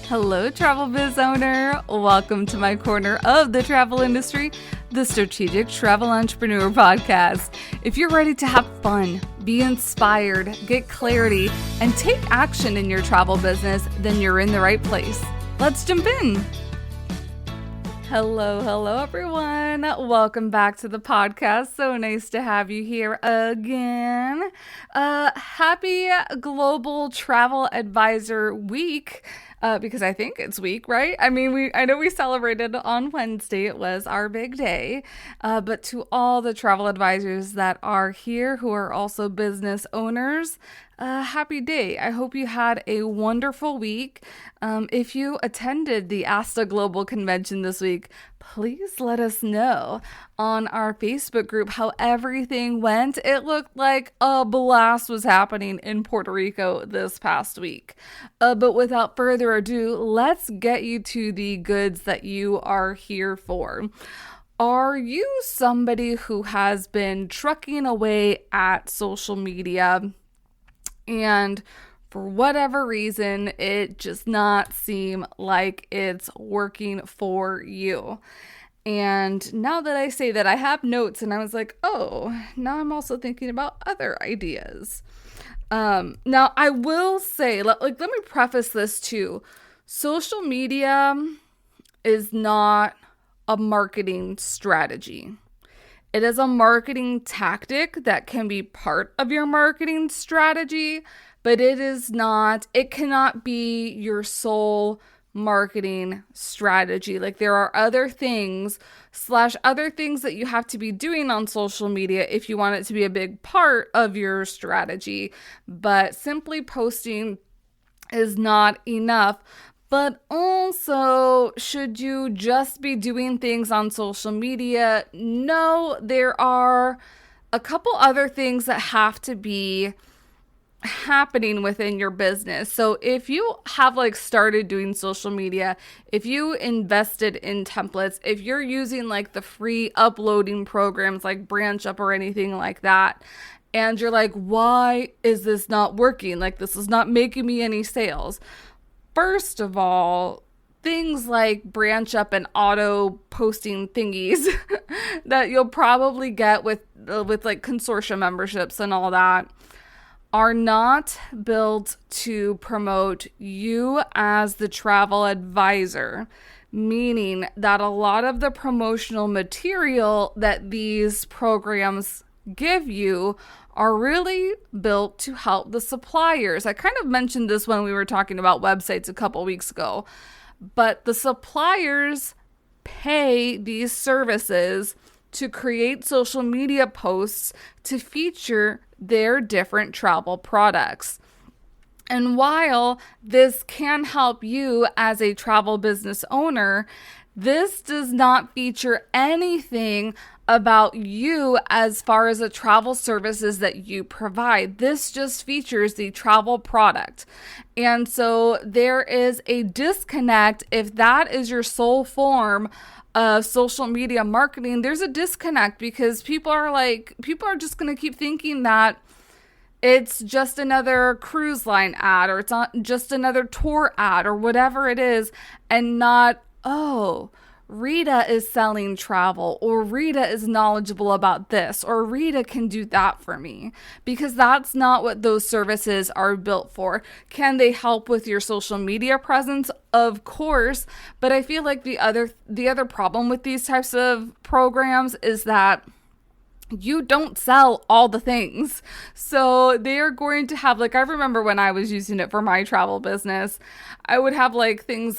Hello, travel biz owner. Welcome to my corner of the travel industry, the Strategic Travel Entrepreneur Podcast. If you're ready to have fun, be inspired, get clarity, and take action in your travel business, then you're in the right place. Let's jump in. Hello, everyone. Welcome back to the podcast. So nice to have you here again. Happy Global Travel Advisor Week. Because I think it's week, right? I know we celebrated on Wednesday. It was our big day. But to all the travel advisors that are here who are also business owners, happy day. I hope you had a wonderful week. If you attended the ASTA Global Convention this week, please let us know on our Facebook group how everything went. It looked like a blast was happening in Puerto Rico this past week. But without further ado, let's get you to the goods that you are here for. Are you somebody who has been trucking away at social media and for whatever reason, it just not seem like it's working for you? And now that I say that, I have notes and I was like, oh, now I'm also thinking about other ideas. Now I will say, let me preface this too. Social media is not a marketing strategy. It is a marketing tactic that can be part of your marketing strategy, but it cannot be your sole marketing strategy. Like there are other things that you have to be doing on social media if you want it to be a big part of your strategy, but simply posting is not enough. But also, should you just be doing things on social media? No, there are a couple other things that have to be happening within your business. So if you have started doing social media, if you invested in templates, if you're using the free uploading programs like BranchUp or anything like that, and you're like, why is this not working? This is not making me any sales. First of all, things like BranchUp and auto posting thingies that you'll probably get with consortium memberships and all that are not built to promote you as the travel advisor, meaning that a lot of the promotional material that these programs give you are really built to help the suppliers. I kind of mentioned this when we were talking about websites a couple weeks ago, but the suppliers pay these services to create social media posts to feature their different travel products. And while this can help you as a travel business owner, this does not feature anything about you as far as the travel services that you provide. This just features the travel product. And so there is a disconnect. If that is your sole form of social media marketing, there's a disconnect because people are just going to keep thinking that it's just another cruise line ad or it's not just another tour ad or whatever it is, and not, oh, Rita is selling travel, or Rita is knowledgeable about this, or Rita can do that for me, because that's not what those services are built for. Can they help with your social media presence? Of course, but I feel like the other problem with these types of programs is that you don't sell all the things. So they are going to have, I remember when I was using it for my travel business, I would have things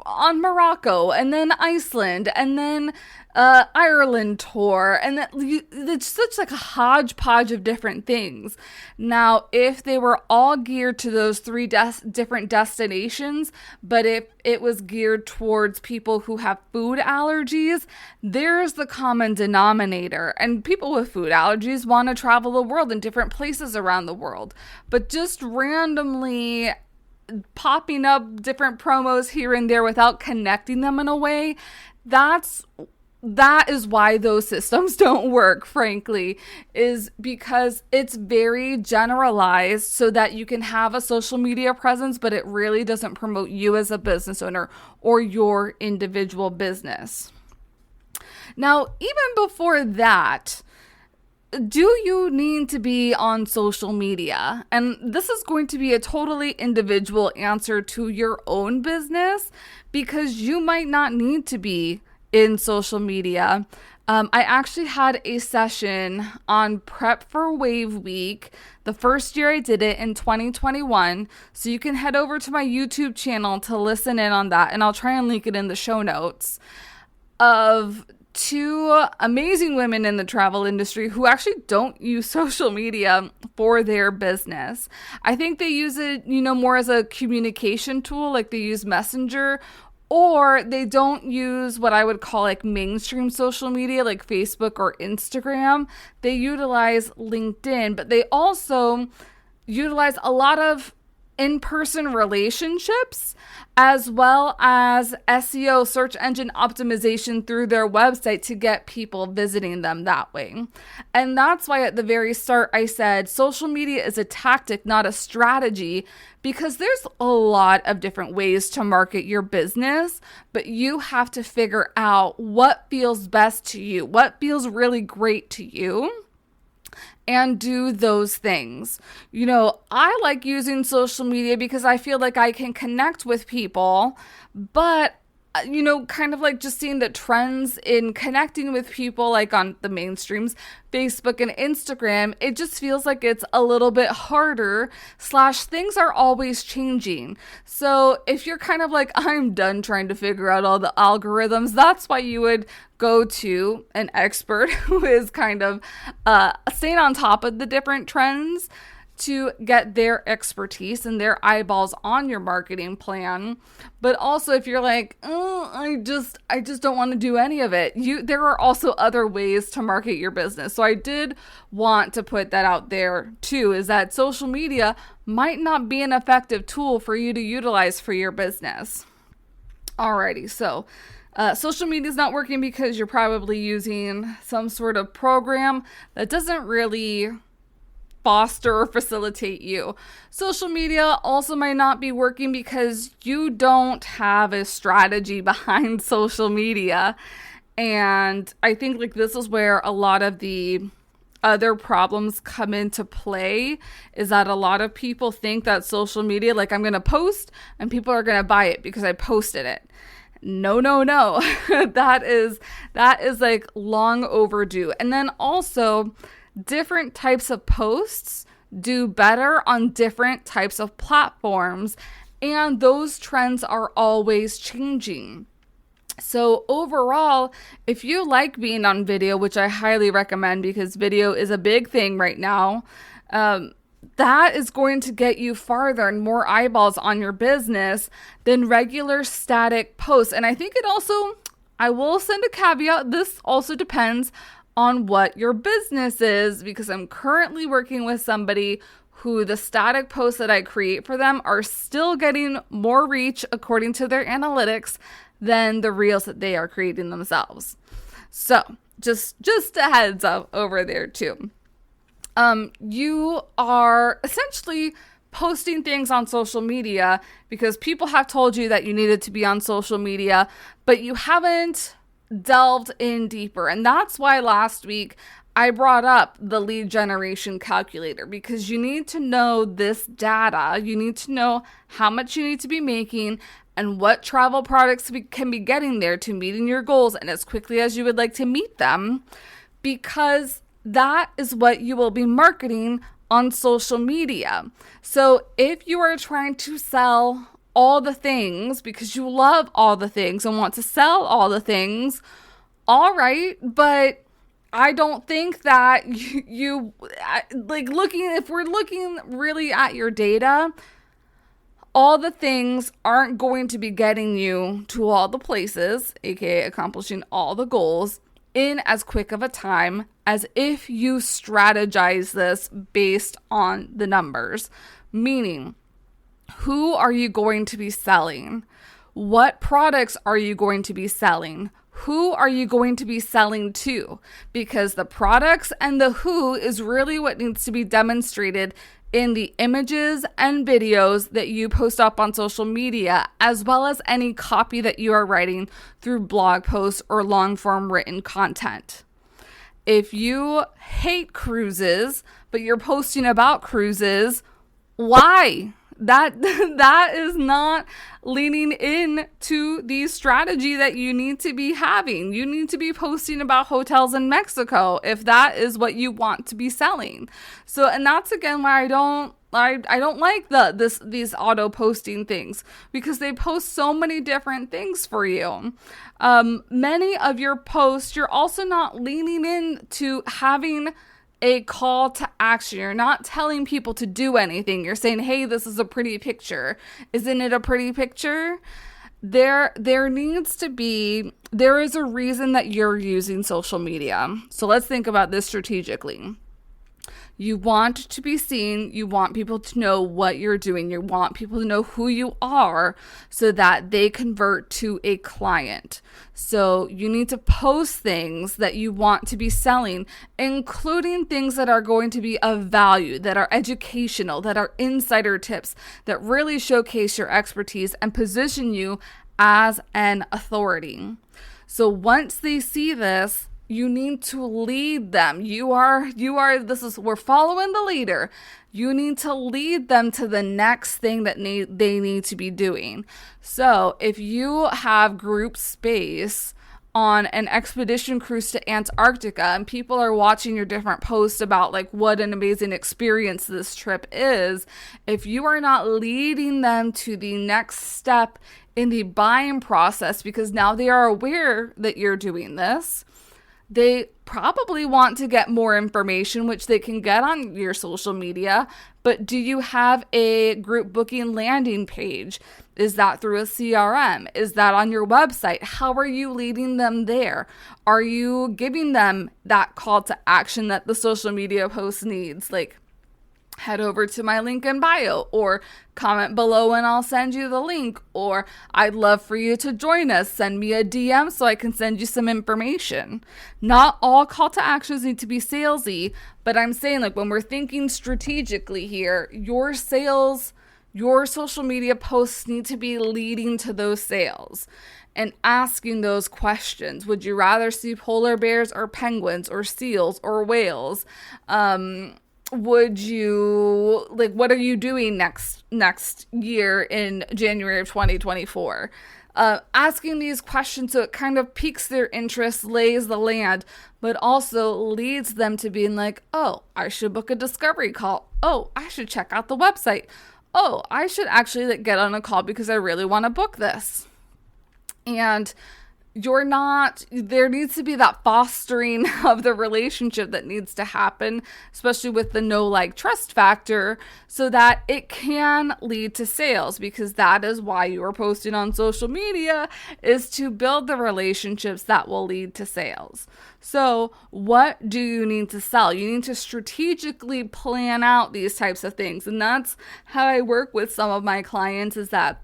on Morocco and then Iceland and then Ireland tour, and it's such a hodgepodge of different things. Now, if they were all geared to those three different destinations, but if it was geared towards people who have food allergies, there's the common denominator. And people with food allergies want to travel the world in different places around the world. But just randomly popping up different promos here and there without connecting them in a way, that's that is why those systems don't work, frankly, is because it's very generalized so that you can have a social media presence, but it really doesn't promote you as a business owner or your individual business. Now, even before that, do you need to be on social media? And this is going to be a totally individual answer to your own business, because you might not need to be in social media. I actually had a session on Prep for Wave Week, the first year I did it in 2021. So you can head over to my YouTube channel to listen in on that, and I'll try and link it in the show notes, of two amazing women in the travel industry who actually don't use social media for their business. I think they use it, more as a communication tool, like they use Messenger, or they don't use what I would call like mainstream social media, like Facebook or Instagram. They utilize LinkedIn, but they also utilize a lot of in-person relationships, as well as SEO, search engine optimization, through their website to get people visiting them that way. And that's why at the very start I said social media is a tactic, not a strategy, because there's a lot of different ways to market your business, but you have to figure out what feels best to you, what feels really great to you, and do those things. I like using social media because I feel like I can connect with people, but kind of like just seeing the trends in connecting with people, like on the mainstreams, Facebook and Instagram, it just feels like it's a little bit harder, / things are always changing. So if you're kind of like, I'm done trying to figure out all the algorithms, that's why you would go to an expert who is kind of staying on top of the different trends to get their expertise and their eyeballs on your marketing plan. But also if you're like, I just don't want to do any of it, there are also other ways to market your business. So I did want to put that out there too, is that social media might not be an effective tool for you to utilize for your business. Alrighty, so social media is not working because you're probably using some sort of program that doesn't really foster or facilitate you. Social media also might not be working because you don't have a strategy behind social media. And I think like this is where a lot of the other problems come into play, is that a lot of people think that social media, like I'm going to post and people are going to buy it because I posted it. No. that is like long overdue. And then also, different types of posts do better on different types of platforms, and those trends are always changing. So overall, if you like being on video, which I highly recommend because video is a big thing right now, that is going to get you farther and more eyeballs on your business than regular static posts. And I think it also, I will send a caveat, this also depends on what your business is, because I'm currently working with somebody who the static posts that I create for them are still getting more reach according to their analytics than the reels that they are creating themselves. So just a heads up over there too. You are essentially posting things on social media because people have told you that you needed to be on social media, but you haven't delved in deeper. And that's why last week I brought up the lead generation calculator, because you need to know this data. You need to know how much you need to be making and what travel products can be getting there to meeting your goals and as quickly as you would like to meet them, because that is what you will be marketing on social media. So if you are trying to sell all the things because you love all the things and want to sell all the things, all right, but I don't think that you like looking, if we're looking really at your data, all the things aren't going to be getting you to all the places, aka accomplishing all the goals, in as quick of a time as if you strategize this based on the numbers. Meaning, who are you going to be selling? What products are you going to be selling? who are you going to be selling to? Because the products and the who is really what needs to be demonstrated in the images and videos that you post up on social media, as well as any copy that you are writing through blog posts or long form written content. If you hate cruises, but you're posting about cruises, why? That is not leaning in to the strategy that you need to be having. You need to be posting about hotels in Mexico if that is what you want to be selling. So, and that's again why I don't like these auto posting things, because they post so many different things for you. Many of your posts, you're also not leaning into having a call to action. You're not telling people to do anything. You're saying, hey, this is a pretty picture. Isn't it a pretty picture? There is a reason that you're using social media. So let's think about this strategically. You want to be seen. You want people to know what you're doing. You want people to know who you are so that they convert to a client. So you need to post things that you want to be selling, including things that are going to be of value, that are educational, that are insider tips, that really showcase your expertise and position you as an authority. So once they see this, you need to lead them. We're following the leader. You need to lead them to the next thing that they need to be doing. So if you have group space on an expedition cruise to Antarctica and people are watching your different posts about like what an amazing experience this trip is, if you are not leading them to the next step in the buying process, because now they are aware that you're doing this, they probably want to get more information, which they can get on your social media. But do you have a group booking landing page? Is that through a CRM? Is that on your website? How are you leading them there? Are you giving them that call to action that the social media post needs? Like, head over to my link in bio, or comment below and I'll send you the link, or I'd love for you to join us. Send me a DM so I can send you some information. Not all call to actions need to be salesy, but I'm saying, like, when we're thinking strategically here, your sales, your social media posts need to be leading to those sales and asking those questions. Would you rather see polar bears or penguins or seals or whales? Would you, like, what are you doing next year in January of 2024? Asking these questions so it kind of piques their interest, lays the land, but also leads them to being like, oh, I should book a discovery call. Oh, I should check out the website. Oh, I should actually get on a call because I really want to book this. And there needs to be that fostering of the relationship that needs to happen, especially with the know, like, trust factor, so that it can lead to sales, because that is why you are posting on social media, is to build the relationships that will lead to sales. So what do you need to sell? You need to strategically plan out these types of things. And that's how I work with some of my clients, is that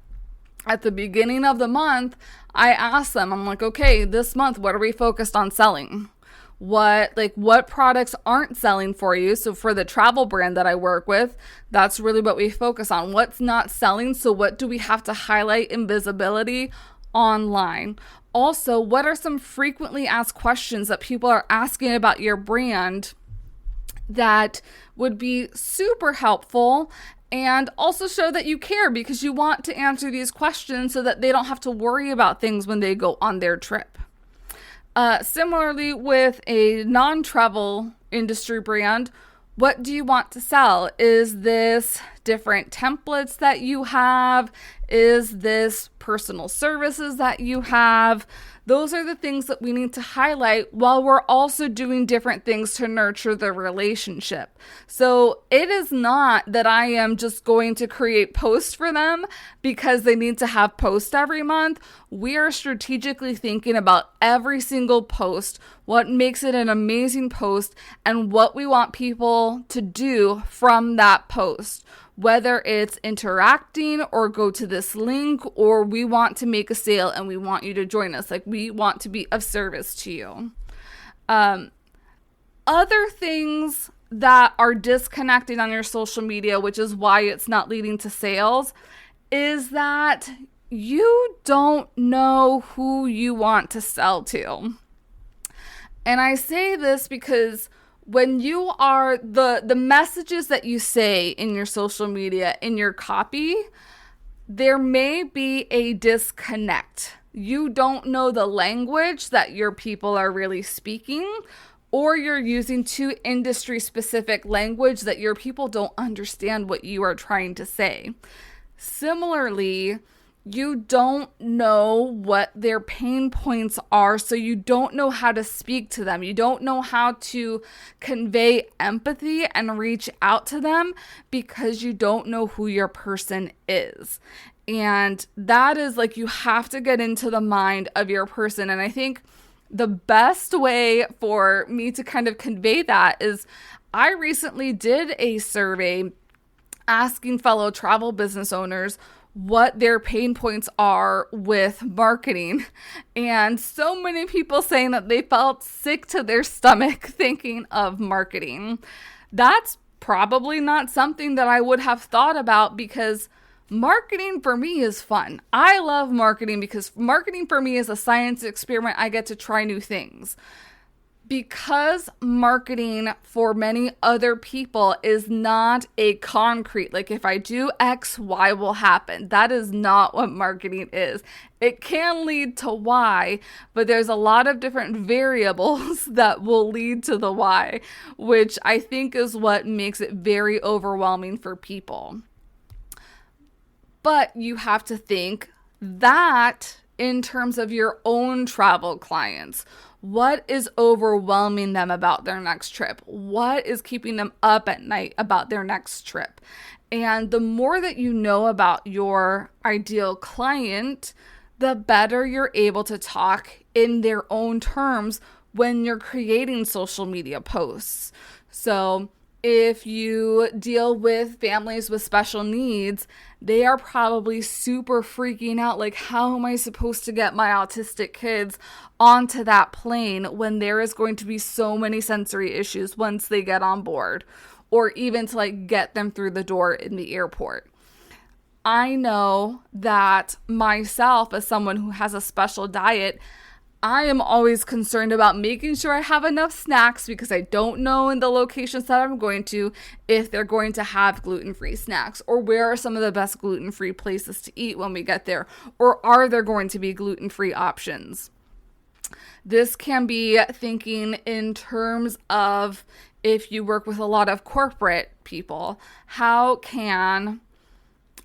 at the beginning of the month, I ask them, I'm like, okay, this month, what are we focused on selling? What products aren't selling for you? So for the travel brand that I work with, that's really what we focus on. What's not selling? So what do we have to highlight in visibility online? Also, what are some frequently asked questions that people are asking about your brand that would be super helpful, and also show that you care, because you want to answer these questions so that they don't have to worry about things when they go on their trip. Similarly, with a non-travel industry brand, what do you want to sell? Is this different templates that you have? Is this personal services that you have? Those are the things that we need to highlight, while we're also doing different things to nurture the relationship. So it is not that I am just going to create posts for them because they need to have posts every month. We are strategically thinking about every single post, what makes it an amazing post, and what we want people to do from that post. whether it's interacting or go to this link, or we want to make a sale and we want you to join us. Like, we want to be of service to you. Other things that are disconnecting on your social media, which is why it's not leading to sales, is that you don't know who you want to sell to. And I say this because when you are the messages that you say in your social media, in your copy, there may be a disconnect. You don't know the language that your people are really speaking, or you're using too industry-specific language that your people don't understand what you are trying to say. Similarly, you don't know what their pain points are, so you don't know how to speak to them. You don't know how to convey empathy and reach out to them because you don't know who your person is. And that is like, you have to get into the mind of your person. And I think the best way for me to kind of convey that is, I recently did a survey asking fellow travel business owners what their pain points are with marketing. And so many people saying that they felt sick to their stomach thinking of marketing. That's probably not something that I would have thought about, because marketing for me is fun. I love marketing because marketing for me is a science experiment. I get to try new things. Because marketing for many other people is not a concrete, like, if I do X, Y will happen. That is not what marketing is. It can lead to Y, but there's a lot of different variables that will lead to the Y, which I think is what makes it very overwhelming for people. But you have to think that in terms of your own travel clients. What is overwhelming them about their next trip? What is keeping them up at night about their next trip? And the more that you know about your ideal client, the better you're able to talk in their own terms when you're creating social media posts. So if you deal with families with special needs, they are probably super freaking out. Like, how am I supposed to get my autistic kids onto that plane when there is going to be so many sensory issues once they get on board, or even to like get them through the door in the airport? I know that myself, as someone who has a special diet, I am always concerned about making sure I have enough snacks, because I don't know in the locations that I'm going to if they're going to have gluten-free snacks, or where are some of the best gluten-free places to eat when we get there, or are there going to be gluten-free options? This can be thinking in terms of, if you work with a lot of corporate people, how can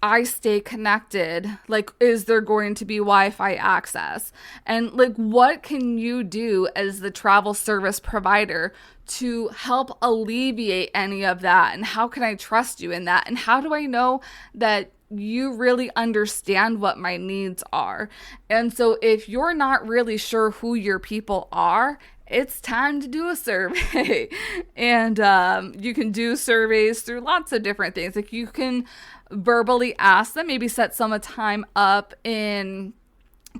I stay connected? Like, is there going to be Wi-Fi access? And like, what can you do as the travel service provider to help alleviate any of that? And how can I trust you in that? And how do I know that you really understand what my needs are? And so if you're not really sure who your people are, it's time to do a survey. And you can do surveys through lots of different things. Like, you can verbally ask them, maybe set some time up in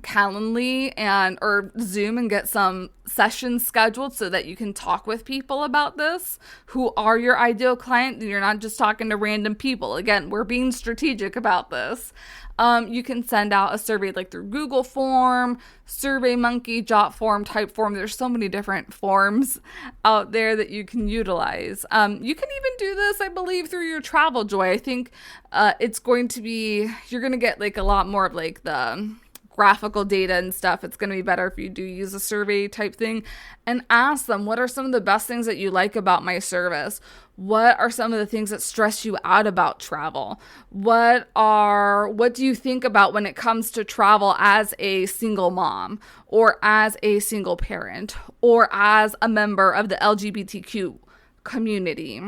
Calendly or Zoom and get some sessions scheduled so that you can talk with people about this who are your ideal client. You're not just talking to random people. Again, we're being strategic about this. You can send out a survey like through Google Form, SurveyMonkey, JotForm, Typeform. There's so many different forms out there that you can utilize. You can even do this, I believe, through your Travel Joy. I think it's going to be, you're going to get like a lot more of like the graphical data and stuff. It's going to be better if you do use a survey type thing, and ask them, what are some of the best things that you like about my service? What are some of the things that stress you out about travel? What do you think about when it comes to travel as a single mom, or as a single parent, or as a member of the LGBTQ community?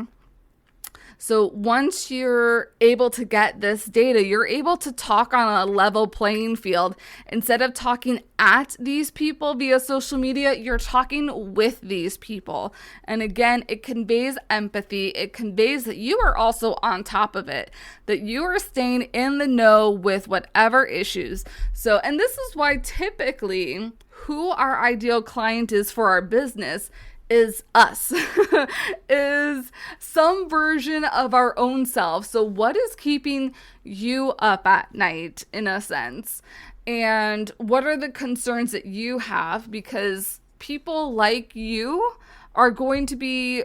So once you're able to get this data, you're able to talk on a level playing field. Instead of talking at these people via social media, you're talking with these people. And again, it conveys empathy. It conveys that you are also on top of it, that you are staying in the know with whatever issues. So, and this is why typically who our ideal client is for our business is us, is some version of our own self. So what is keeping you up at night, in a sense? And what are the concerns that you have? Because people like you are going to be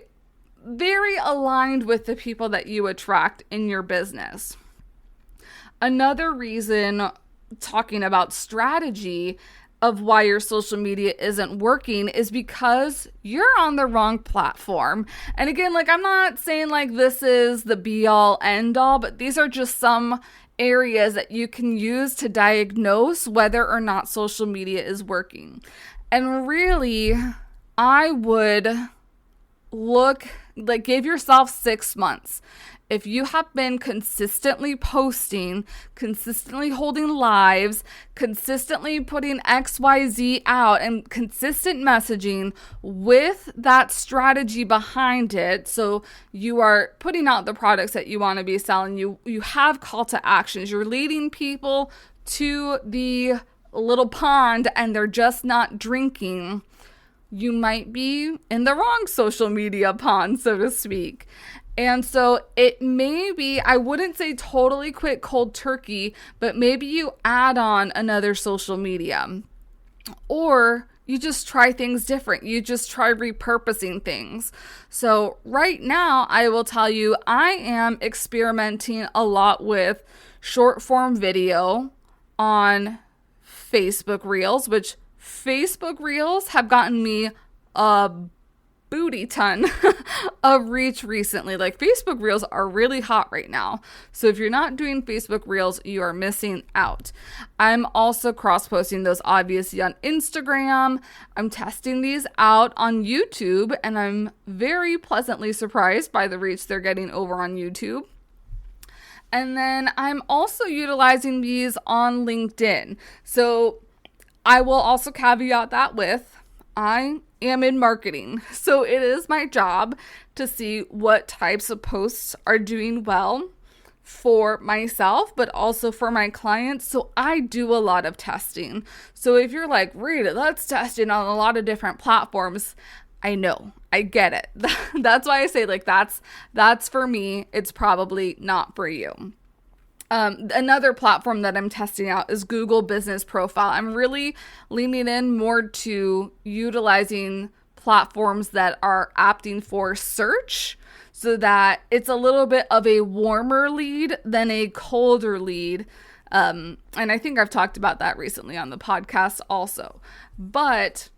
very aligned with the people that you attract in your business. Another reason, talking about strategy of why your social media isn't working, is because you're on the wrong platform. And again, like, I'm not saying like this is the be all end all, but these are just some areas that you can use to diagnose whether or not social media is working. And really, I would give yourself 6 months. If you have been consistently posting, consistently holding lives, consistently putting XYZ out, and consistent messaging with that strategy behind it, so you are putting out the products that you want to be selling, you have call to actions, you're leading people to the little pond and they're just not drinking, you might be in the wrong social media pond, so to speak. And so it may be, I wouldn't say totally quit cold turkey, but maybe you add on another social media. Or you just try things different. You just try repurposing things. So right now, I will tell you, I am experimenting a lot with short form video on Facebook Reels, which Facebook Reels have gotten me a booty ton of reach recently. Like, Facebook Reels are really hot right now. So if you're not doing Facebook Reels, you are missing out. I'm also cross-posting those obviously on Instagram. I'm testing these out on YouTube, and I'm very pleasantly surprised by the reach they're getting over on YouTube. And then I'm also utilizing these on LinkedIn. So I will also caveat that with, I am in marketing. So it is my job to see what types of posts are doing well for myself, but also for my clients. So I do a lot of testing. So if you're like, Rita, that's testing on a lot of different platforms, I know, I get it. That's why I say, like, that's for me. It's probably not for you. Another platform that I'm testing out is Google Business Profile. I'm really leaning in more to utilizing platforms that are opting for search, so that it's a little bit of a warmer lead than a colder lead. And I think I've talked about that recently on the podcast also. But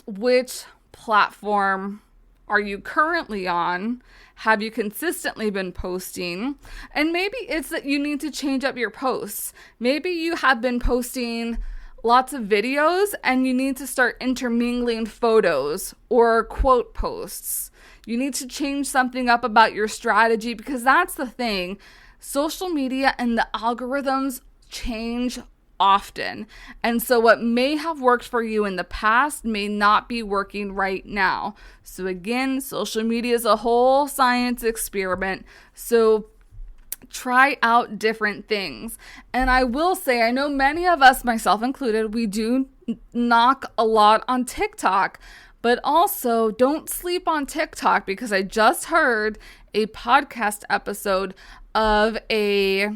which platform are you currently on? Have you consistently been posting? And maybe it's that you need to change up your posts. Maybe you have been posting lots of videos and you need to start intermingling photos or quote posts. You need to change something up about your strategy, because that's the thing. Social media and the algorithms change often. And so what may have worked for you in the past may not be working right now. So again, social media is a whole science experiment. So try out different things. And I will say, I know many of us, myself included, we do knock a lot on TikTok, but also don't sleep on TikTok, because I just heard a podcast episode of a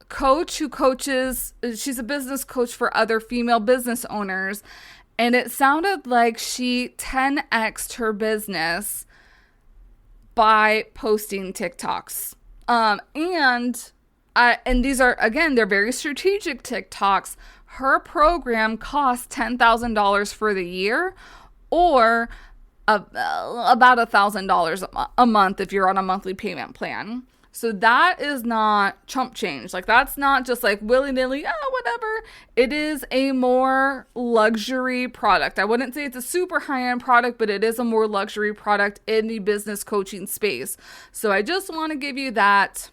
coach who coaches, she's a business coach for other female business owners, and it sounded like she 10x'd her business by posting TikToks. And these are, again, they're very strategic TikToks. Her program costs $10,000 for the year, or about $1,000 a month if you're on a monthly payment plan. So that is not chump change. Like, that's not just like willy-nilly, whatever. It is a more luxury product. I wouldn't say it's a super high-end product, but it is a more luxury product in the business coaching space. So I just want to give you that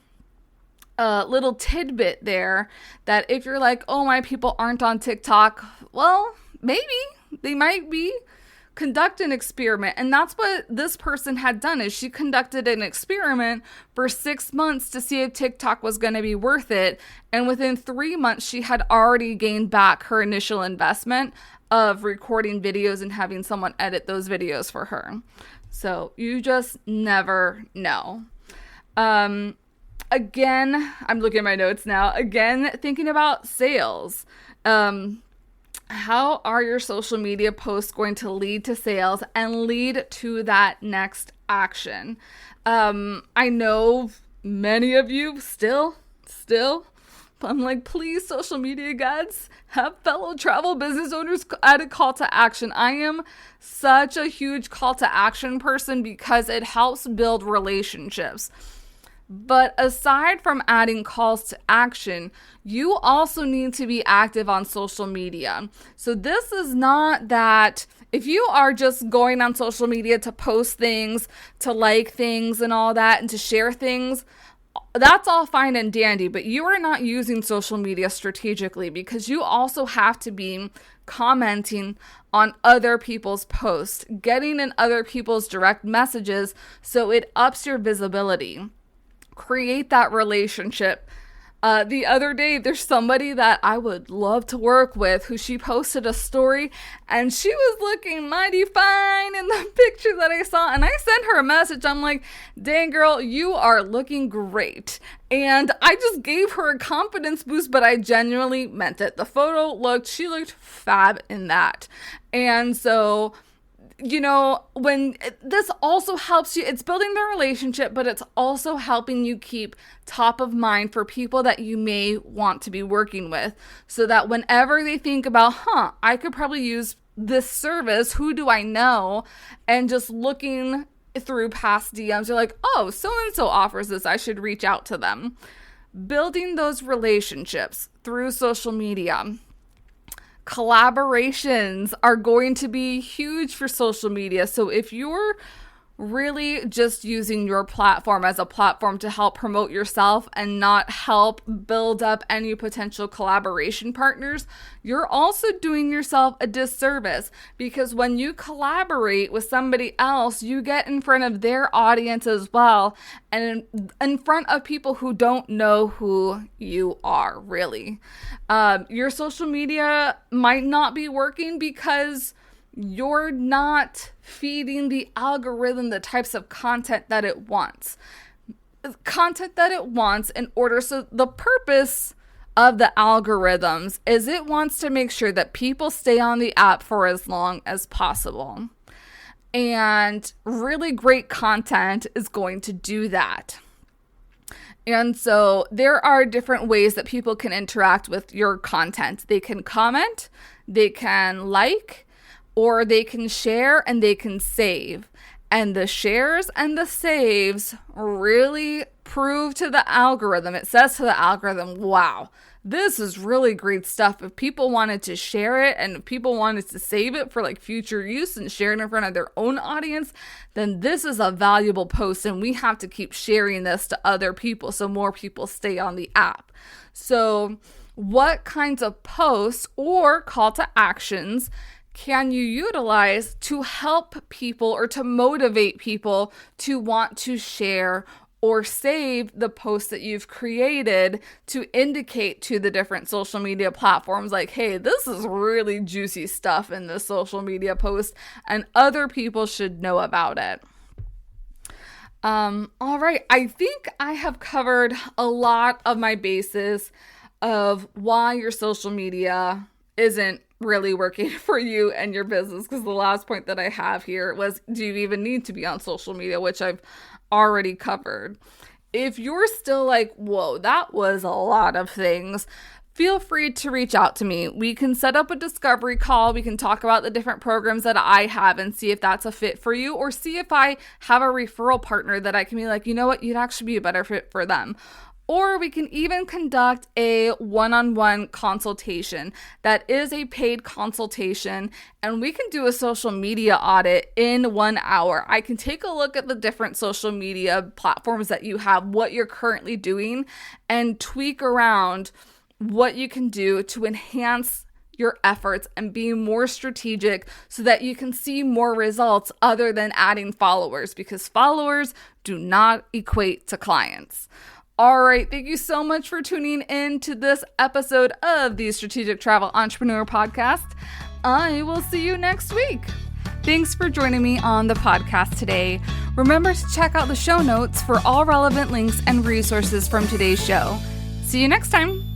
little tidbit there, that if you're like, oh, my people aren't on TikTok, well, maybe they might be. Conduct an experiment. And that's what this person had done, is she conducted an experiment for 6 months to see if TikTok was going to be worth it. And within 3 months, she had already gained back her initial investment of recording videos and having someone edit those videos for her. So you just never know. Again, I'm looking at my notes now. Again, thinking about sales. How are your social media posts going to lead to sales and lead to that next action? I know many of you still, I'm like, please, social media gods, have fellow travel business owners add a call to action. I am such a huge call to action person because it helps build relationships. But aside from adding calls to action, you also need to be active on social media. So this is not that if you are just going on social media to post things, to like things and all that, and to share things, that's all fine and dandy, but you are not using social media strategically, because you also have to be commenting on other people's posts, getting in other people's direct messages so it ups your visibility. Create that relationship. The other day, there's somebody that I would love to work with who she posted a story and she was looking mighty fine in the picture that I saw. And I sent her a message. I'm like, dang girl, you are looking great. And I just gave her a confidence boost, but I genuinely meant it. She looked fab in that. And so, you know, when this also helps you, it's building the relationship, but it's also helping you keep top of mind for people that you may want to be working with, so that whenever they think about, I could probably use this service, who do I know? And just looking through past DMs, you're like, oh, so-and-so offers this, I should reach out to them. Building those relationships through social media. Collaborations are going to be huge for social media. So if you're really just using your platform as a platform to help promote yourself and not help build up any potential collaboration partners, you're also doing yourself a disservice, because when you collaborate with somebody else, you get in front of their audience as well, and in front of people who don't know who you are, really. Your social media might not be working because you're not feeding the algorithm the types of content that it wants. In order, so the purpose of the algorithms is it wants to make sure that people stay on the app for as long as possible. And really great content is going to do that. And so there are different ways that people can interact with your content. They can comment, they can like, or they can share, and they can save. And the shares and the saves really prove to the algorithm, it says to the algorithm, wow, this is really great stuff. If people wanted to share it and if people wanted to save it for like future use and share it in front of their own audience, then this is a valuable post and we have to keep sharing this to other people so more people stay on the app. So what kinds of posts or call to actions can you utilize to help people or to motivate people to want to share or save the posts that you've created to indicate to the different social media platforms like, hey, this is really juicy stuff in this social media post and other people should know about it. All right, I think I have covered a lot of my bases of why your social media isn't really working for you and your business, because the last point that I have here was, do you even need to be on social media, which I've already covered. If you're still like, whoa, that was a lot of things, feel free to reach out to me. We can set up a discovery call. We can talk about the different programs that I have and see if that's a fit for you, or see if I have a referral partner that I can be like, you know what, you'd actually be a better fit for them. Or we can even conduct a one-on-one consultation that is a paid consultation, and we can do a social media audit in 1 hour. I can take a look at the different social media platforms that you have, what you're currently doing, and tweak around what you can do to enhance your efforts and be more strategic so that you can see more results other than adding followers, because followers do not equate to clients. All right, thank you so much for tuning in to this episode of the Strategic Travel Entrepreneur Podcast. I will see you next week. Thanks for joining me on the podcast today. Remember to check out the show notes for all relevant links and resources from today's show. See you next time.